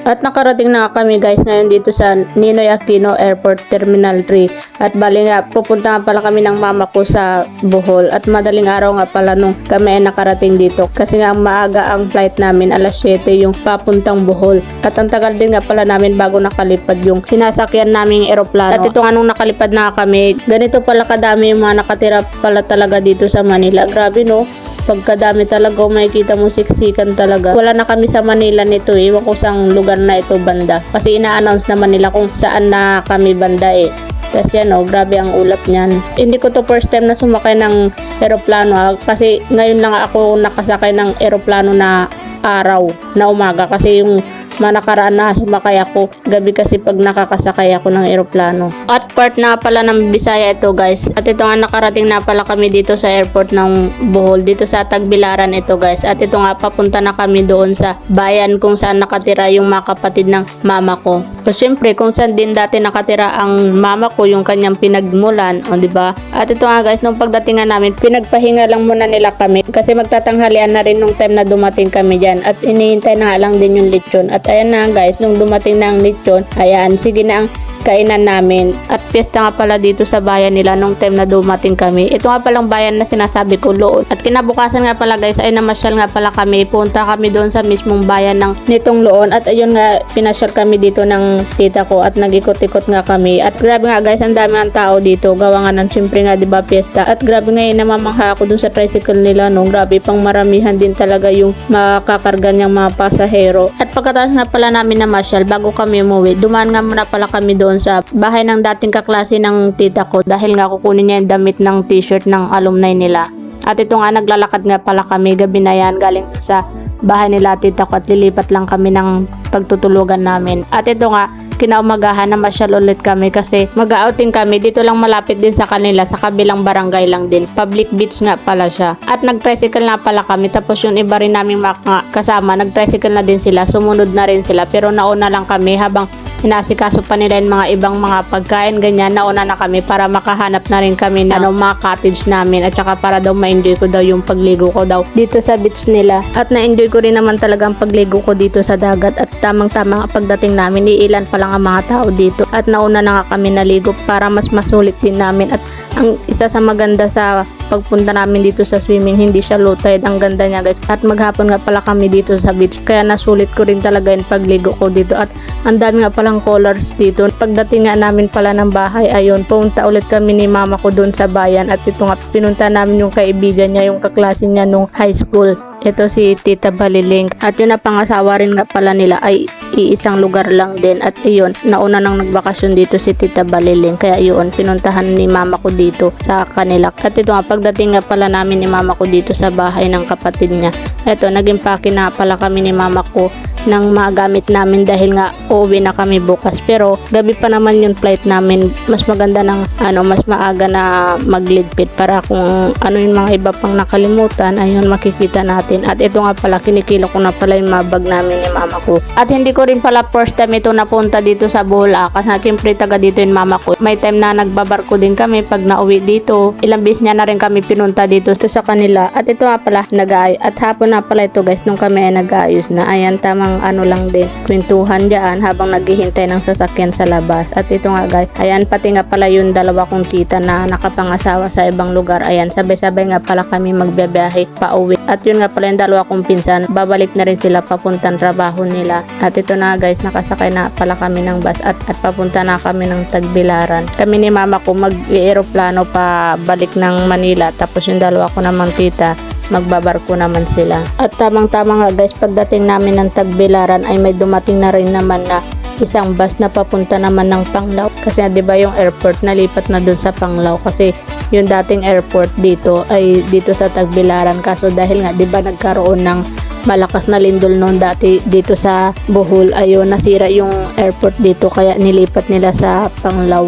At nakarating na kami guys ngayon dito sa Ninoy Aquino Airport Terminal 3. At bali nga, pupunta nga pala kami ng mama ko sa Bohol. At madaling araw nga pala nung kami ay nakarating dito. Kasi nga maaga ang flight namin, alas 7 yung papuntang Bohol. At ang tagal din nga pala namin bago nakalipad yung sinasakyan naming eroplano. At ito nga nung nakalipad na kami, ganito pala kadami yung mga nakatira pala talaga dito sa Manila. Grabe no? Pagkadami talaga, makikita mo siksikan talaga. Wala na kami sa Manila nito eh. Iwan ko sang lugar na ito banda. Kasi ina-announce naman nila kung saan na kami banda eh. Kasi ano, grabe ang ulap niyan. Hindi ko to first time na sumakay ng eroplano kasi ngayon lang ako nakasakay ng eroplano na araw, na umaga. Kasi yung nakaraan na sumakay ako gabi kasi pag nakakasakay ako ng eroplano. At part na pala ng Bisaya ito guys. At ito nga nakarating na pala kami dito sa airport ng Bohol, dito sa Tagbilaran ito guys. At ito nga papunta na kami doon sa bayan kung saan nakatira yung mga kapatid ng mama ko. O syempre kung saan din dati nakatira ang mama ko, yung kanyang pinagmulan, o diba? At ito nga guys, nung pagdating nga namin, pinagpahinga lang muna nila kami kasi magtatanghalian na rin nung time na dumating kami dyan. At inihintay na nga lang din yung lechon. At ayan na guys, nung dumating na ang lechon, ayan, sige na ang kainan namin. At piyesta nga pala dito sa bayan nila nung time na dumating kami. Ito nga palang bayan na sinasabi ko, Loon. At kinabukasan nga pala guys, ay namasyal nga pala kami. Punta kami doon sa mismong bayan ng nitong Loon. At ayun nga, pinasyal kami dito ng tita ko at nag-ikot-ikot nga kami. At grabe nga guys, ang dami ng tao dito. Gawa nga ng syempre nga, diba, piyesta. At grabe nga yun, namamangha ako doon sa tricycle nila, no. Grabe, pang maramihan din talaga yung makakarga niyang mga pasahero. At pagkatapos na pala namin namasyal, bago kami umuwi, dumaan nga muna pala kami doon sa bahay ng dating kaklase ng tita ko dahil nga kukunin niya yung damit ng t-shirt ng alumni nila. At ito nga, naglalakad nga pala kami gabi na yan galing sa bahay nila tita ko at lilipat lang kami ng pagtutulugan namin. At ito nga, kinaumagahan na masyal ulit kami kasi mag-outing kami. Dito lang malapit din sa kanila, sa kabilang barangay lang din. Public beach nga pala siya. At nag-tricycle na pala kami. Tapos yung iba rin namin kasama, nag-tricycle na din sila. Sumunod na rin sila. Pero nauna lang kami habang inasikaso pa nila yung mga ibang mga pagkain, ganyan. Nauna na kami para makahanap na rin kami ng mga cottage namin. At saka para daw ma-enjoy ko daw yung pagligo ko daw dito sa beach nila. At na-enjoy ko rin naman talaga ang pagligo ko dito sa dagat. At tamang-tama pagdating namin, iilan pa lang ang mga tao dito. At nauna na nga kami naligo para mas masulit din namin. At ang isa sa maganda sa pagpunta namin dito sa swimming, hindi siya low tide. Ang ganda niya guys. At maghapon nga pala kami dito sa beach. Kaya nasulit ko rin talaga yung pagligo ko dito. At ang dami nga palang colors dito. Pagdating nga namin pala ng bahay, ayun, pumunta ulit kami ni mama ko doon sa bayan. At ito nga, pinunta namin yung kaibigan niya, yung kaklase niya nung high school. Ito si Tita Baliling. At yun na pangasawa rin nga pala nila ay iisang lugar lang din. At yun, nauna nang nagbakasyon dito si Tita Baliling. Kaya yun, pinuntahan ni mama ko dito sa kanila. At ito nga, pagdating nga pala namin ni mama ko dito sa bahay ng kapatid niya. Ito, naging paki na pala kami ni mama ko ng mga gamit namin dahil nga uuwi na kami bukas. Pero gabi pa naman yung flight namin. Mas maganda ng mas maaga na magligpit para kung ano yung mga iba pang nakalimutan, ayun, makikita natin. At ito nga pala, kinikilo ko na pala yung mga bag namin ni mama ko. At hindi ko rin pala first time ito napunta dito sa Bohol kasi siyempre taga dito yung mama ko. May time na nagbabarko din kami pag nauwi dito. Ilang beses niya na rin kami pinunta dito sa kanila. At ito nga pala, at hapon na pala ito guys, nung kami ay nag-aayos na. Ayan, tamang lang din, kwentuhan dyan habang naghihintay ng sasakyan sa labas. At ito nga guys, ayan, pati nga pala yung dalawa kong tita na nakapangasawa sa ibang lugar. Ayan, sabay-sabay nga pala kami magbiyahe pa uwi. At yun nga pala yung dalawa kong pinsan, babalik na rin sila papuntang trabaho nila. At ito na guys, nakasakay na pala kami ng bus at papunta na kami ng Tagbilaran. Kami ni mama ko mag-eroplano pa balik ng Manila, tapos yung dalawa ko namang tita magbabarko naman sila. At tamang-tama nga guys, pagdating namin ng Tagbilaran ay may dumating na rin naman na isang bus na papunta naman ng Panglao. Kasi 'di ba yung airport nalipat na dun sa Panglao kasi yung dating airport dito ay dito sa Tagbilaran. Kaso dahil nga 'di ba nagkaroon ng malakas na lindol noon dati dito sa Bohol, ayun, nasira yung airport dito kaya nilipat nila sa Panglao.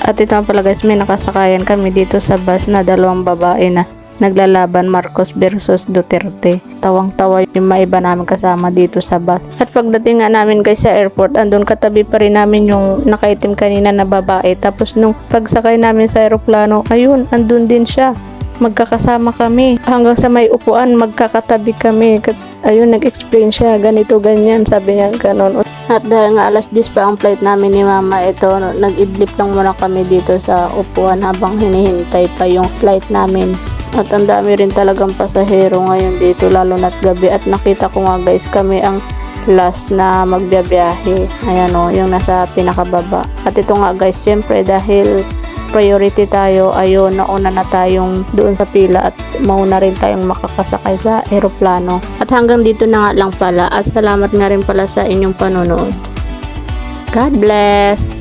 At ito pala guys, may nakasakayan kami dito sa bus na dalawang babae na naglalaban, Marcos versus Duterte. Tawang-tawa yung maiba namin kasama dito sa bus. At pagdating nga namin guys sa airport, andun katabi pa rin namin yung nakaitim kanina na babae. Tapos nung pagsakay namin sa aeroplano, ayun, andun din siya. magkakasama kami. Hanggang sa may upuan, magkakatabi kami. Ayun, nag-explain siya, ganito, ganyan, sabi niya ganon. At dahil nga alas 10 pa ang flight namin ni mama, ito, nag-idlip lang muna kami dito sa upuan habang hinihintay pa yung flight namin. At ang dami rin talagang pasahero ngayon dito, lalo na't gabi. At nakita ko nga guys, kami ang last na magbiyahe. Ayan o, yung nasa pinakababa. At ito nga guys, syempre dahil priority tayo, ayun, nauna na tayong doon sa pila at mauna rin tayong makakasakay sa eroplano. At hanggang dito na nga lang pala, at salamat nga rin pala sa inyong panonood. God bless!